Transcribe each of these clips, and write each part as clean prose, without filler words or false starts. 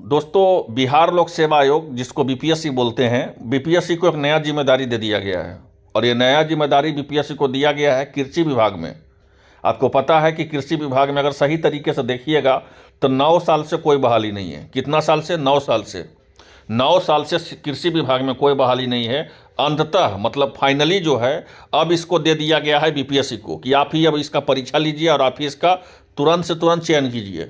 दोस्तों, बिहार लोक सेवा आयोग जिसको बीपीएससी बोलते हैं, बीपीएससी को एक नया जिम्मेदारी दे दिया गया है। और ये नया जिम्मेदारी बीपीएससी को दिया गया है कृषि विभाग में। आपको पता है कि कृषि विभाग में अगर सही तरीके से देखिएगा तो 9 साल से कोई बहाली नहीं है। कितना साल से? 9 साल से। 9 साल से कृषि विभाग में कोई बहाली नहीं है। अंततः मतलब फाइनली जो है अब इसको दे दिया गया है बीपीएससी को कि आप ही अब इसका परीक्षा लीजिए और आप ही इसका तुरंत से तुरंत चयन कीजिए,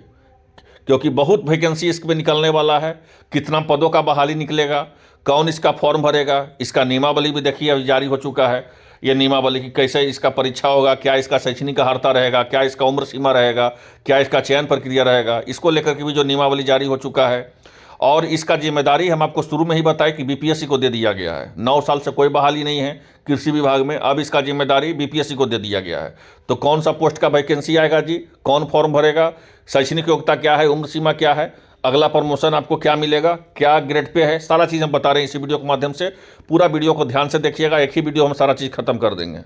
क्योंकि बहुत वैकेंसी इसमें निकलने वाला है। कितना पदों का बहाली निकलेगा, कौन इसका फॉर्म भरेगा, इसका नियमावली भी देखिए अभी जारी हो चुका है। ये नियमावली की कैसे इसका परीक्षा होगा, क्या इसका शैक्षणिक अर्हता रहेगा, क्या इसका उम्र सीमा रहेगा, क्या इसका चयन प्रक्रिया रहेगा, इसको लेकर के भी जो नियमावली जारी हो चुका है। और इसका जिम्मेदारी हम आपको शुरू में ही बताए कि बीपीएससी को दे दिया गया है। 9 साल से कोई बहाली नहीं है कृषि विभाग में, अब इसका जिम्मेदारी बीपीएससी को दे दिया गया है। तो कौन सा पोस्ट का वैकेंसी आएगा जी, कौन फॉर्म भरेगा, शैक्षणिक योग्यता क्या है, उम्र सीमा क्या है, अगला प्रमोशन आपको क्या मिलेगा, क्या ग्रेड पे है, सारा चीज़ हम बता रहे हैं इसी वीडियो के माध्यम से। पूरा वीडियो को ध्यान से देखिएगा, एक ही वीडियो हम सारा चीज़ खत्म कर देंगे,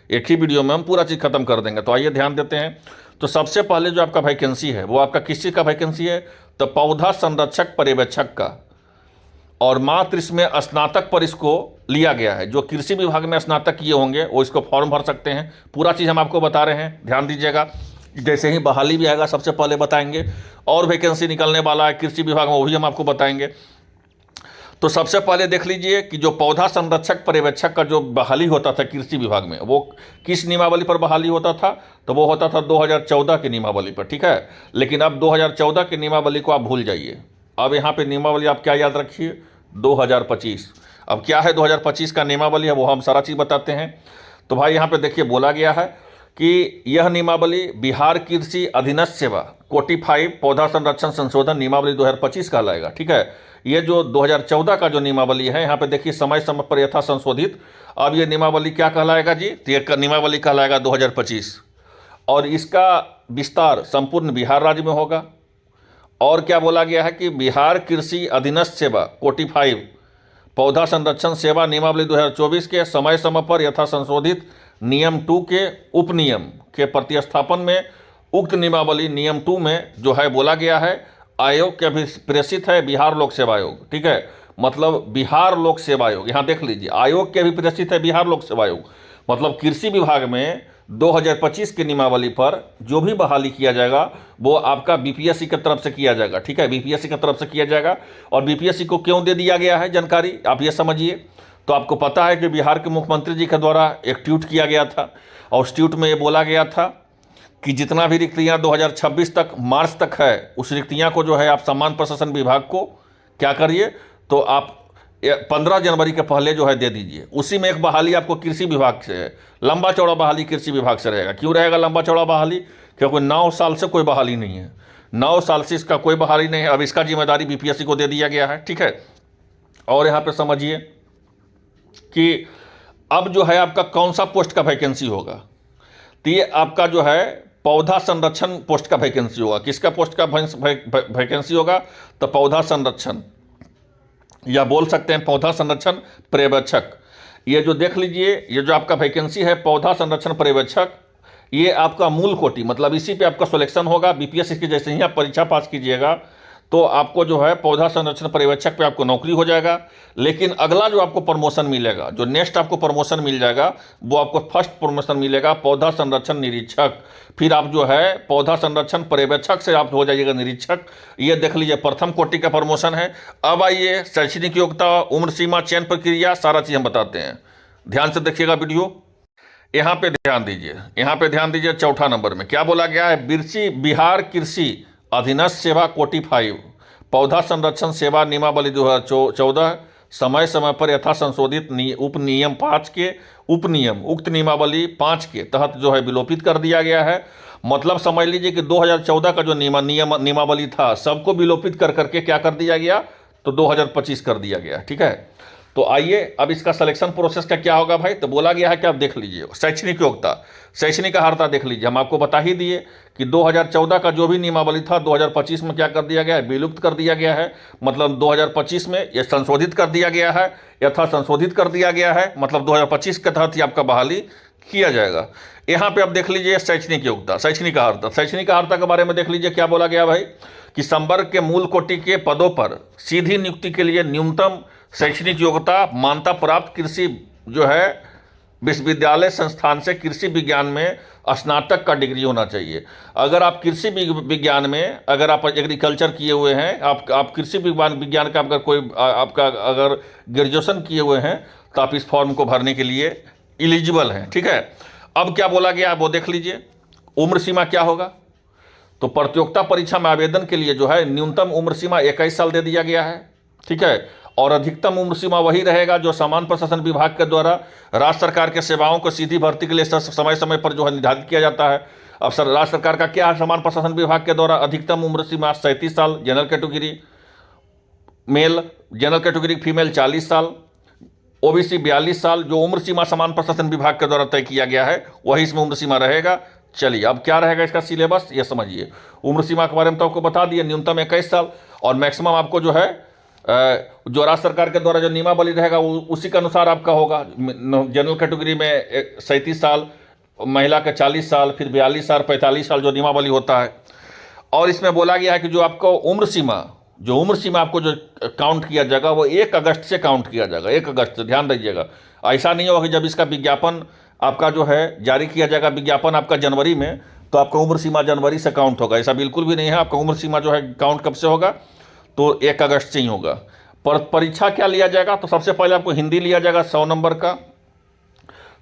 एक ही वीडियो में हम पूरा चीज़ खत्म कर देंगे। तो आइए ध्यान देते हैं। तो सबसे पहले जो आपका वैकेंसी है वो आपका किस चीज़ का वैकेंसी है? तो पौधा संरक्षक पर्यवेक्षक का, और मात्र इसमें स्नातक पर इसको लिया गया है। जो कृषि विभाग में स्नातक किए होंगे वो इसको फॉर्म भर सकते हैं। पूरा चीज़ हम आपको बता रहे हैं, ध्यान दीजिएगा। जैसे ही बहाली भी आएगा सबसे पहले बताएंगे, और वैकेंसी निकलने वाला है कृषि विभाग में वो भी हम आपको बताएंगे। तो सबसे पहले देख लीजिए कि जो पौधा संरक्षक पर्यवेक्षक का जो बहाली होता था कृषि विभाग में, वो किस नियमावली पर बहाली होता था? तो वो होता था 2014 की नियमावली पर, ठीक है। लेकिन अब 2014 की नियमावली को आप भूल जाइए। अब यहाँ पे नियमावली आप क्या याद रखिए? 2025। अब क्या है 2025 का नियमावली है वो हम सारा चीज़ बताते हैं। तो भाई यहाँ पे देखिए बोला गया है कि यह नियमावली बिहार कृषि अधीनस्थ सेवा कोटिफाइड पौधा संरक्षण संशोधन नियमावली 2025 कहलाएगा, ठीक है। ये जो 2014 का जो नियमावली है यहाँ पे देखिए समय समय पर यथा संशोधित, अब ये नियमावली क्या कहलाएगा जी? तो ये नियमावली कहलाएगा 2025, और इसका विस्तार संपूर्ण बिहार राज्य में होगा। और क्या बोला गया है कि बिहार कृषि अधीनस्थ सेवा कोटिफाइड पौधा संरक्षण सेवा नियमावली 2024 के समय समय पर यथा संशोधित नियम 2 के उपनियम के प्रतिस्थापन में उक्त नियमावली नियम 2 में जो है बोला गया है आयोग के अभिप्रेषित है बिहार लोक सेवा आयोग, ठीक है। मतलब बिहार लोक सेवा आयोग, यहाँ देख लीजिए, आयोग के अभिप्रेषित है बिहार लोक सेवा आयोग। मतलब कृषि विभाग में 2025 की नियमावली पर जो भी बहाली किया जाएगा वो आपका बीपीएससी की तरफ से किया जाएगा, ठीक है। बीपीएससी की तरफ से किया जाएगा। और बीपीएससी को क्यों दे दिया गया है जानकारी आप ये समझिए। तो आपको पता है कि बिहार के मुख्यमंत्री जी के द्वारा एक ट्वीट किया गया था, और उस ट्वीट में ये बोला गया था कि जितना भी रिक्तियाँ 2026 तक मार्च तक है, उस रिक्तियाँ को जो है आप सामान्य प्रशासन विभाग को क्या करिए, तो आप 15 जनवरी के पहले जो है दे दीजिए। उसी में एक बहाली आपको कृषि विभाग से है, लंबा चौड़ा बहाली कृषि विभाग से रहेगा। क्यों रहेगा लंबा चौड़ा बहाली? क्योंकि 9 साल से कोई बहाली नहीं है, 9 साल से इसका कोई बहाली नहीं है। अब इसका जिम्मेदारी बीपीएससी को दे दिया गया है, ठीक है। और यहाँ पे समझिए कि अब जो है आपका कौन सा पोस्ट का वैकेंसी होगा? तो ये आपका जो है पौधा संरक्षण पोस्ट का वैकेंसी होगा। किसका पोस्ट का वैकेंसी होगा? तो पौधा संरक्षण, या बोल सकते हैं पौधा संरक्षण पर्यवेक्षक। ये जो देख लीजिए, ये जो आपका वैकेंसी है पौधा संरक्षण पर्यवेक्षक, ये आपका मूल कोटि, मतलब इसी पे आपका सिलेक्शन होगा। बीपीएससी की जैसे ही आप परीक्षा पास कीजिएगा तो आपको जो है पौधा संरक्षण पर्यवेक्षक पे आपको नौकरी हो जाएगा। लेकिन अगला जो आपको प्रमोशन मिलेगा, जो नेक्स्ट आपको प्रमोशन मिल जाएगा, वो आपको फर्स्ट प्रमोशन मिलेगा पौधा संरक्षण निरीक्षक। फिर आप जो है पौधा संरक्षण पर्यवेक्षक से आप हो जाइएगा निरीक्षक। ये देख लीजिए प्रथम कोटि का प्रमोशन है। अब आइए शैक्षणिक योग्यता, उम्र सीमा, चयन प्रक्रिया, सारा चीज़ हम बताते हैं। ध्यान से देखिएगा वीडियो। यहाँ पे ध्यान दीजिए, यहाँ पे ध्यान दीजिए। चौथा नंबर में क्या बोला गया है? बिहार कृषि अधीनस्थ सेवा कोटिफाइड पौधा संरक्षण सेवा नियमावली 2014 समय समय पर यथा संशोधित उपनियम 5 के उपनियम उक्त नियमावली 5 के तहत जो है विलोपित कर दिया गया है। मतलब समझ लीजिए कि 2014 का जो नियमावली था सबको विलोपित कर करके क्या कर दिया गया? तो 2025 कर दिया गया, ठीक है। तो आइए अब इसका सिलेक्शन प्रोसेस का क्या होगा भाई। तो बोला गया है कि आप देख लीजिए शैक्षणिक योग्यता, शैक्षणिक अर्हता देख लीजिए। हम आपको बता ही दिए कि 2014 का जो भी नियमावली था 2025 में क्या कर दिया गया है, विलुप्त कर दिया गया है। मतलब 2025 में ये संशोधित कर दिया गया है, यथा संशोधित कर दिया गया है, मतलब 2025 के तहत ही आपका बहाली किया जाएगा। यहाँ पे आप देख लीजिए शैक्षणिक योग्यता, शैक्षणिक अर्हता। शैक्षणिक अर्हता के बारे में देख लीजिए क्या बोला गया भाई कि संवर्ग के मूल कोटि के पदों पर सीधी नियुक्ति के लिए न्यूनतम शैक्षणिक योग्यता मान्यता प्राप्त कृषि जो है विश्वविद्यालय संस्थान से कृषि विज्ञान में स्नातक का डिग्री होना चाहिए। अगर आप कृषि विज्ञान में, अगर आप एग्रीकल्चर किए हुए हैं, आप कृषि विज्ञान का अगर कोई आपका अगर ग्रेजुएशन किए हुए हैं तो आप इस फॉर्म को भरने के लिए एलिजिबल हैं। ठीक है, अब क्या बोला गया वो देख लीजिए। उम्र सीमा क्या होगा, तो प्रतियोगिता परीक्षा में आवेदन के लिए जो है न्यूनतम उम्र सीमा 21 साल दे दिया गया है। ठीक है, और अधिकतम उम्र सीमा वही रहेगा जो सामान्य प्रशासन विभाग के द्वारा राज्य सरकार के सेवाओं को सीधी भर्ती के लिए समय समय पर जो है निर्धारित किया जाता है। अब सर राज्य सरकार का क्या है, सामान्य प्रशासन विभाग के द्वारा अधिकतम उम्र सीमा 37 साल general category mail, general category female 40 साल, ओबीसी 42 साल। जो उम्र सीमा सामान्य प्रशासन विभाग के द्वारा तय किया गया है वही इसमें उम्र सीमा रहेगा। चलिए अब क्या रहेगा इसका सिलेबस ये समझिए। उम्र सीमा के बारे में तो आपको बता दिए, न्यूनतम 21 साल और मैक्सिमम आपको जो है जो राज्य सरकार के द्वारा जो नियमावली रहेगा उसी के अनुसार आपका होगा। जनरल कैटेगरी में 37 साल, महिला का 40 साल, फिर 42 साल, 45 साल जो नियमावली होता है। और इसमें बोला गया है कि जो आपको उम्र सीमा आपको जो काउंट किया जाएगा वो 1 अगस्त से काउंट किया जाएगा। 1 अगस्त से ध्यान रखिएगा। ऐसा नहीं होगा कि जब इसका विज्ञापन आपका जो है जारी किया जाएगा, विज्ञापन आपका जनवरी में, तो आपका उम्र सीमा जनवरी से काउंट होगा, ऐसा बिल्कुल भी नहीं है। आपका उम्र सीमा जो है काउंट कब से होगा, तो 1 अगस्त से ही होगा। पर परीक्षा क्या लिया जाएगा, तो सबसे पहले आपको हिंदी लिया जाएगा 100 नंबर का।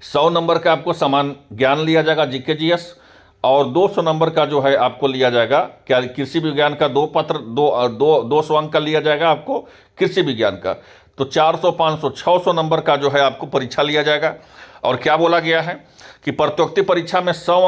100 नंबर का आपको सामान्य ज्ञान लिया जाएगा जीके जीएस, और 200 नंबर का जो है आपको लिया जाएगा क्या, कृषि विज्ञान का 200 अंक का लिया जाएगा आपको कृषि विज्ञान का। तो 400, 500, 600 नंबर का जो है आपको परीक्षा लिया जाएगा। और क्या बोला गया है कि प्रतियोगिता परीक्षा में 100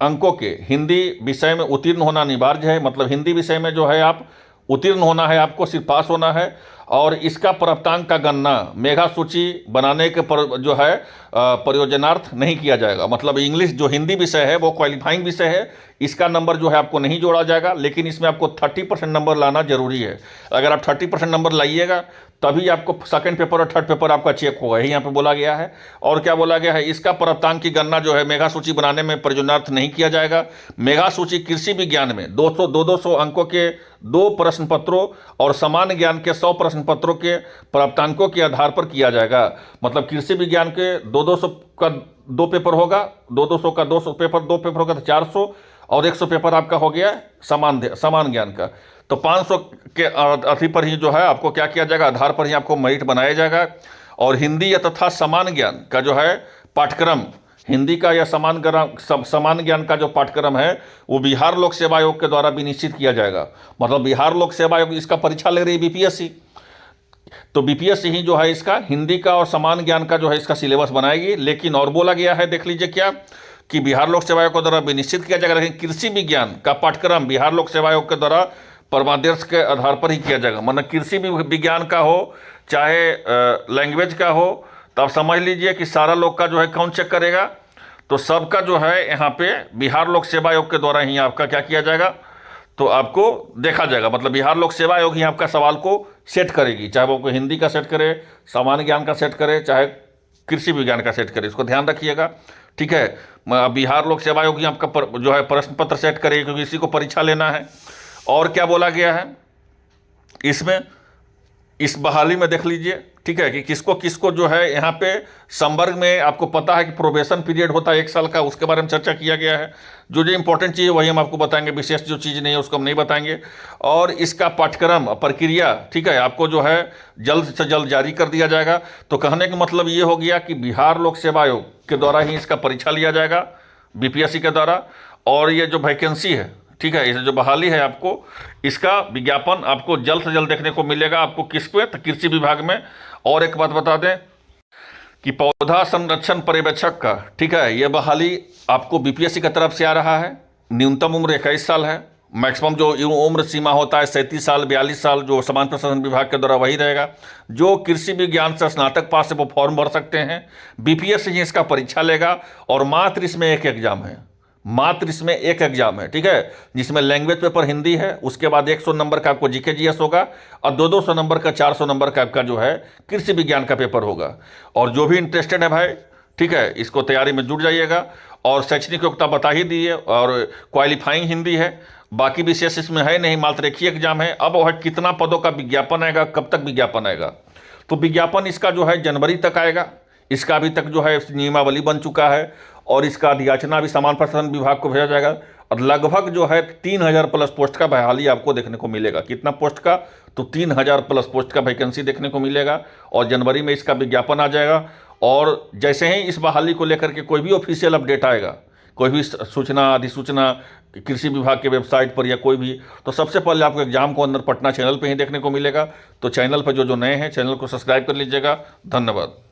अंकों के हिंदी विषय में उत्तीर्ण होना अनिवार्य है। मतलब हिंदी विषय में जो है आप उत्तीर्ण होना है, आपको सिर्फ पास होना है। और इसका प्राप्तांक का गणना मेधा सूची बनाने के जो है प्रयोजनार्थ नहीं किया जाएगा। मतलब इंग्लिश जो हिंदी विषय है वो क्वालिफाइंग विषय है, इसका नंबर जो है आपको नहीं जोड़ा जाएगा, लेकिन इसमें आपको 30% नंबर लाना जरूरी है। अगर आप 30% नंबर लाइएगा तभी आपको सेकंड पेपर और थर्ड पेपर आपका चेक होगा, यही यहाँ पे बोला गया है। और क्या बोला गया है, इसका प्राप्तांक की गणना जो है मेधा सूची बनाने में प्रयोजनार्थ नहीं किया जाएगा। मेधा सूची कृषि विज्ञान में 200 अंकों के 2 प्रश्न पत्रों और सामान्य ज्ञान के 100 प्रश्न पत्रों के प्राप्तांकों के आधार पर किया जाएगा। मतलब कृषि विज्ञान के 200 का 2 पेपर होगा, 200 का 200 पेपर 2 पेपर होगा तो 400, और 100 पेपर आपका हो गया समान ज्ञान का। तो 500 के अथी पर ही जो है आपको क्या किया जाएगा, आधार पर ही आपको मेरिट बनाया जाएगा। और हिंदी या तथा समान ज्ञान का जो है पाठ्यक्रम, हिंदी का या समान ज्ञान का जो पाठ्यक्रम है वो बिहार लोक सेवा आयोग के द्वारा भी निश्चित किया जाएगा। मतलब बिहार लोक सेवा आयोग इसका परीक्षा ले रही है बीपीएससी, तो बीपीएससी ही जो है इसका हिंदी का और समान ज्ञान का जो है इसका सिलेबस बनाएगी। लेकिन और बोला गया है, देख लीजिए क्या, कि बिहार लोक सेवा आयोग के द्वारा भी निश्चित किया जाएगा, लेकिन कृषि विज्ञान का पाठ्यक्रम बिहार लोक सेवा आयोग के द्वारा परमादेश के आधार पर ही किया जाएगा। मतलब कृषि विज्ञान का हो चाहे लैंग्वेज का हो, तो आप समझ लीजिए कि सारा लोग का जो है कौन चेक करेगा, तो सबका जो है यहाँ पे बिहार लोक सेवा आयोग के द्वारा ही आपका क्या किया जाएगा, तो आपको देखा जाएगा। मतलब बिहार लोक सेवा आयोग ही आपका सवाल को सेट करेगी, चाहे वो कोई हिंदी का सेट करे, सामान्य ज्ञान का सेट करे, चाहे कृषि विज्ञान का सेट करे, इसको ध्यान रखिएगा। ठीक है, बिहार लोक सेवा आयोग ही आपका जो है प्रश्न पत्र सेट करेगी, क्योंकि इसी को परीक्षा लेना है। और क्या बोला गया है इसमें, इस बहाली में देख लीजिए, ठीक है, कि किसको किसको जो है यहाँ पे संवर्ग में आपको पता है कि प्रोबेशन पीरियड होता है 1 साल का, उसके बारे में चर्चा किया गया है। जो इंपॉर्टेंट चीज़ है वही हम आपको बताएंगे, विशेष जो चीज़ नहीं है उसको हम नहीं बताएंगे। और इसका पाठ्यक्रम प्रक्रिया, ठीक है, आपको जो है जल्द से जल्द जारी कर दिया जाएगा। तो कहने का मतलब ये हो गया कि बिहार लोक सेवा आयोग के द्वारा ही इसका परीक्षा लिया जाएगा बीपीएससी के द्वारा। और ये जो वैकेंसी है, ठीक है, इसे जो बहाली है आपको, इसका विज्ञापन आपको जल्द से जल्द देखने को मिलेगा। आपको किस पे, तो कृषि विभाग में। और एक बात बता दें कि पौधा संरक्षण पर्यवेक्षक का, ठीक है, यह बहाली आपको बीपीएससी की तरफ से आ रहा है। न्यूनतम उम्र 21 साल है। मैक्सिमम जो उम्र सीमा होता है 37 साल 42 साल, जो समाज प्रशासन विभाग के द्वारा वही रहेगा। जो कृषि विज्ञान से स्नातक पास है वो फॉर्म भर सकते हैं। बीपीएससी ही इसका परीक्षा लेगा और मात्र इसमें एक एग्जाम है, मात्र इसमें एक एग्जाम है, ठीक है, जिसमें लैंग्वेज पेपर हिंदी है, उसके बाद 100 नंबर का आपको जीके जीएस होगा और 200 नंबर का 400 नंबर का आपका जो है कृषि विज्ञान का पेपर होगा। और जो भी इंटरेस्टेड है भाई, ठीक है, इसको तैयारी में जुट जाइएगा। और शैक्षणिक योग्यता बता ही दी है और क्वालिफाइंग हिंदी है, बाकी विशेष इसमें है नहीं, मात्र एक ही एग्जाम है। अब वह कितना पदों का विज्ञापन आएगा, कब तक विज्ञापन आएगा, तो विज्ञापन इसका जो है जनवरी तक आएगा। इसका अभी तक जो है नियमावली बन चुका है और इसका अधियाचना भी सामान्य प्रशासन विभाग को भेजा जाएगा। और लगभग जो है 3000 प्लस पोस्ट का बहाली आपको देखने को मिलेगा। कितना पोस्ट का, तो 3000 प्लस पोस्ट का वैकेंसी देखने को मिलेगा और जनवरी में इसका विज्ञापन आ जाएगा। और जैसे ही इस बहाली को लेकर के कोई भी ऑफिशियल अपडेट आएगा, कोई भी सूचना अधिसूचना कृषि विभाग के वेबसाइट पर या कोई भी, तो सबसे पहले आपको एग्जाम को अंदर पटना चैनल पे ही देखने को मिलेगा। तो चैनल पर जो नए हैं, चैनल को सब्सक्राइब कर लीजिएगा। धन्यवाद।